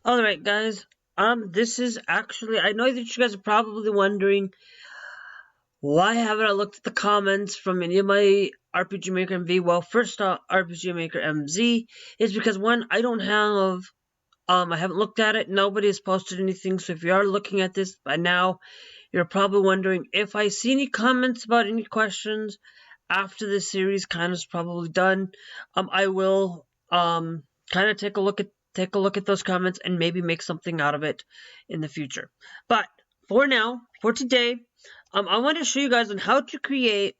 Alright guys, this is actually, I know that you guys are probably wondering, why haven't I looked at the comments from any of my RPG Maker MV? Well, first off, RPG Maker MZ is because one, I don't have, I haven't looked at it, nobody has posted anything, so if you are looking at this by now, you're probably wondering if I see any comments about any questions after this series kind of is probably done. I will, kind of take a look at those comments and maybe make something out of it in the future. But for now, for today, I want to show you guys on how to create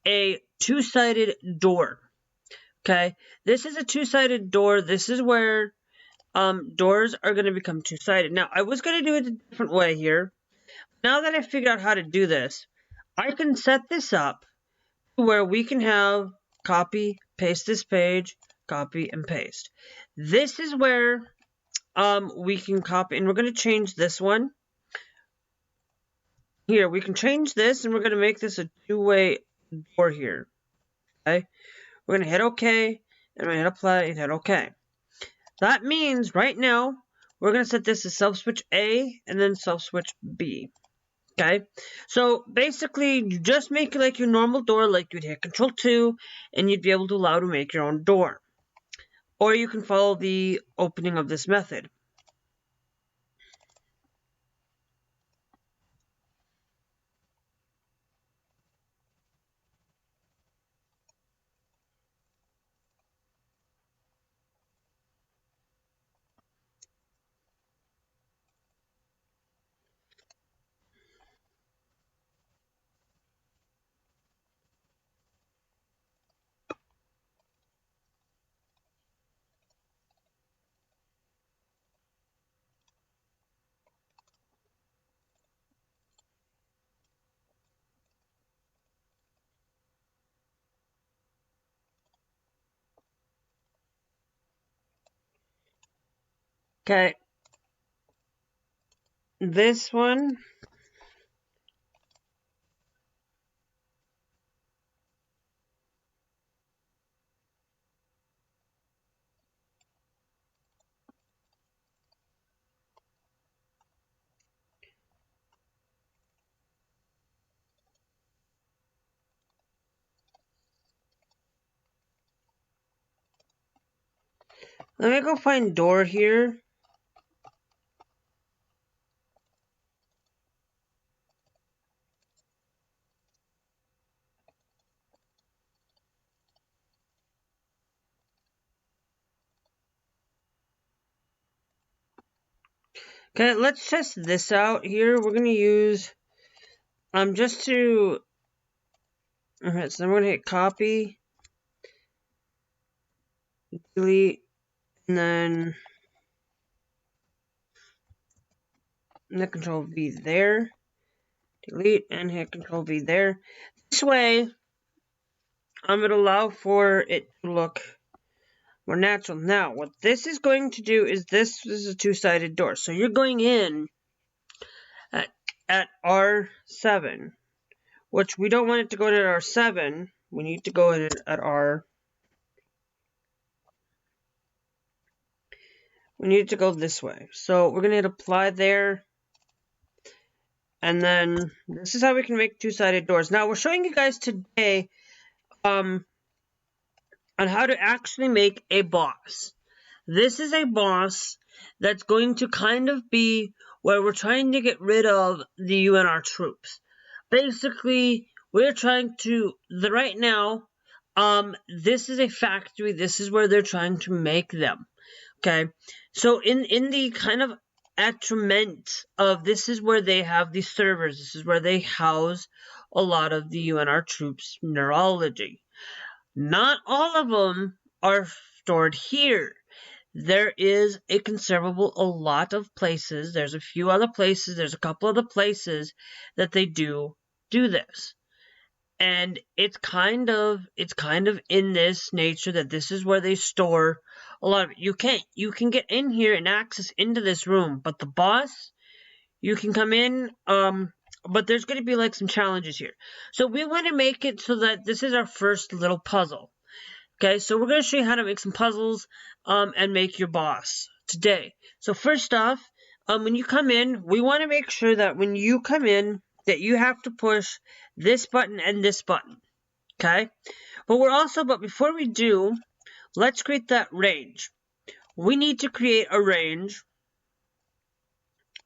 a two-sided door. Okay, this is a two-sided door. This is where doors are going to become two-sided. Now, I was going to do it a different way here. Now that I figured out how to do this, I can set this up where we can have copy, paste this page, copy, and paste. This is where we can copy, and we're going to change this one. Here, we can change this, and we're going to make this a two-way door here. Okay? We're going to hit OK, and we're going to hit apply, and hit OK. That means, right now, we're going to set this to self-switch A, and then self-switch B. Okay, so basically, you just make it like your normal door, like you'd hit Control 2, and you'd be able to allow to make your own door. Or you can follow the opening of this method. Okay, this one, let me go find door here. Okay, let's test this out here. We're going to use, just to, alright, so then we're going to hit copy, delete, and then hit Control V there, delete, and hit Control V there. This way, it allow for it to look more natural. Now, what this is going to do is this is a two-sided door. So you're going in at R7, which we don't want it to go to R7. We need to go in at R. We need to go this way. So we're going to hit apply there. And then this is how we can make two-sided doors. Now, we're showing you guys today on how to actually make a boss. This is a boss that's going to kind of be where we're trying to get rid of the UNR troops. Basically, we're trying to, right now, this is a factory. This is where they're trying to make them. Okay, so in the kind of attriment of this is where they have these servers. This is where they house a lot of the UNR troops' neurology. Not all of them are stored here. There is a considerable, a lot of places. There's a few other places. There's a couple other places that they do this. And it's kind of in this nature that this is where they store a lot of it. You can get in here and access into this room, but the boss, you can come in, but there's going to be like some challenges here. So we want to make it so that this is our first little puzzle. Okay, so we're going to show you how to make some puzzles and make your boss today. So first off, when you come in, we want to make sure that when you come in, that you have to push this button and this button, okay? But before we do, let's create that range. We need to create a range.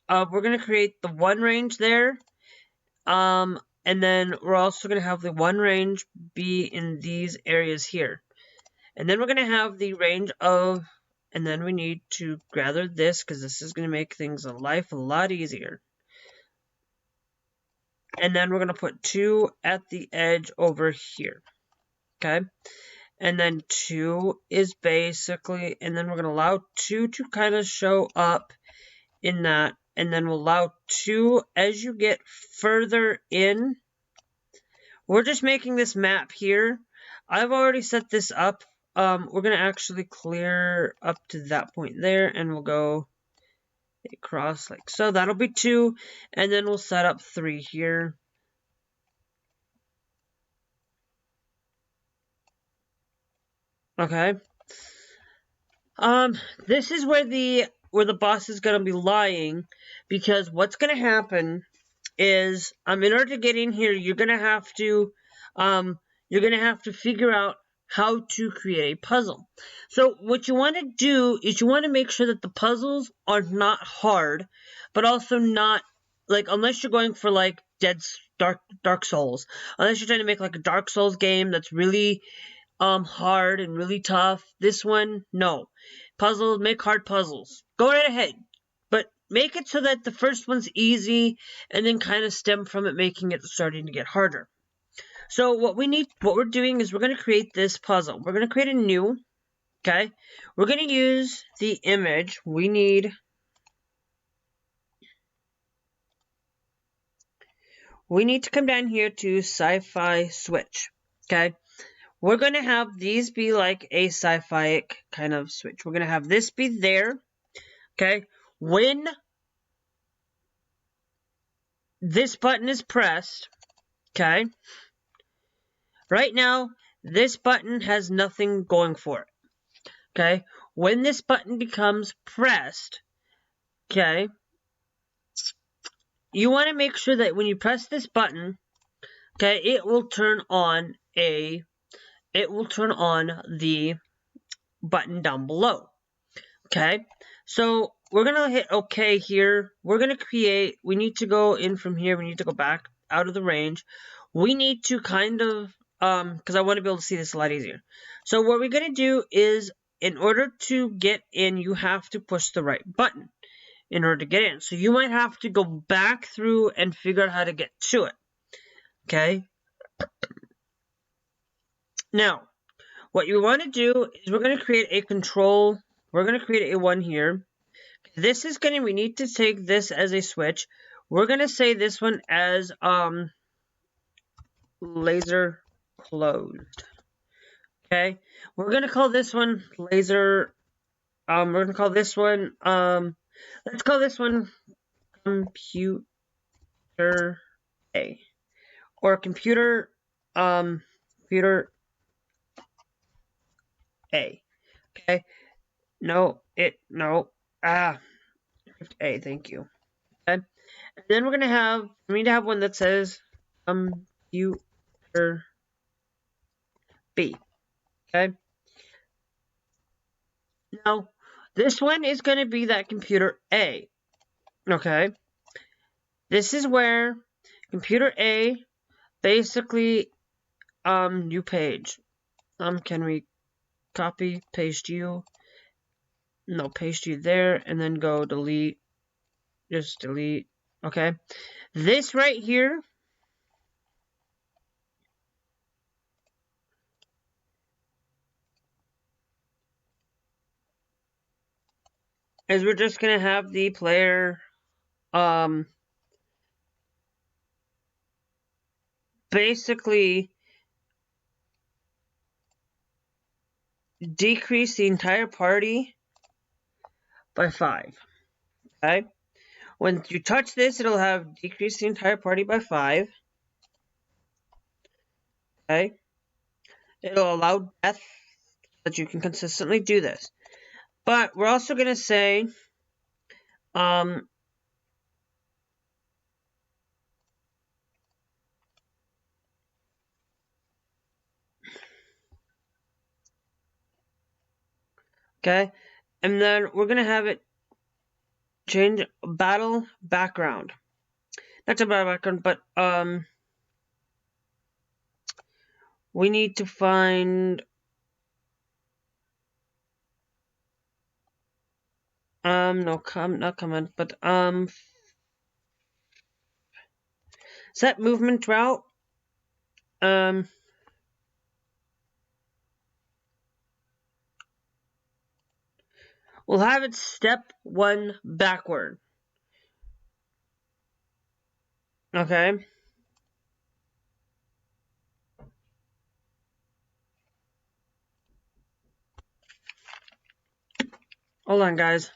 We're going to create the one range there. And then we're also going to have the one range be in these areas here. And then we're going to have the range of, and then we need to gather this because this is going to make things in life a lot easier. And then we're going to put 2 at the edge over here. Okay. And then 2 is basically, and then we're going to allow 2 to kind of show up in that. And then we'll allow 2 as you get further in. We're just making this map here. I've already set this up. We're going to actually clear up to that point there, and we'll go across like so. That'll be 2, and then we'll set up 3 here. Okay. This is where the boss is going to be lying, because what's going to happen is, in order to get in here, you're going to have to figure out how to create a puzzle. So what you want to do is you want to make sure that the puzzles are not hard, but also not, like, unless you're going for, like, Dark Souls. Unless you're trying to make, like, a Dark Souls game that's really hard and really tough. This one, no. Puzzles, make hard puzzles. Go right ahead. But make it so that the first one's easy, and then kind of stem from it, making it starting to get harder. So what we're doing is we're going to create this puzzle. We're going to create a new, okay? We're going to use the image. We need to come down here to sci-fi switch, okay? We're going to have these be like a sci-fi kind of switch. We're going to have this be there, okay? When this button is pressed, okay? Right now, this button has nothing going for it, okay? When this button becomes pressed, okay, you want to make sure that when you press this button, okay, it will turn on the button down below, okay? So we're going to hit OK here. We need to go in from here. We need to go back out of the range. We need to kind of, because I want to be able to see this a lot easier. So what we're going to do is, in order to get in, you have to push the right button in order to get in. So you might have to go back through and figure out how to get to it, okay? Now, what you want to do is we're going to create a control. We're going to create a 1 here. We need to take this as a switch. We're going to say this one as laser closed. Okay? We're going to call this one laser, we're going to call this one, let's call this one computer A. Or computer A. Okay? A, thank you. Okay? And then we need to have one that says computer B. Okay? Now, this one is going to be that computer A. Okay? This is where computer A, basically, new page. Can we copy, paste you? No, paste you there, and then go delete. Just delete. Okay? This right here is we're just going to have the player basically decrease the entire party by 5. Okay? When you touch this, it'll have decreased the entire party by 5. Okay? It'll allow death so that you can consistently do this. But we're also going to say Um, okay, and then we're gonna have it change battle background. That's a battle background, but we need to find no not comment, but set movement route. Um, we'll have it step 1 backward. Okay. Hold on, guys.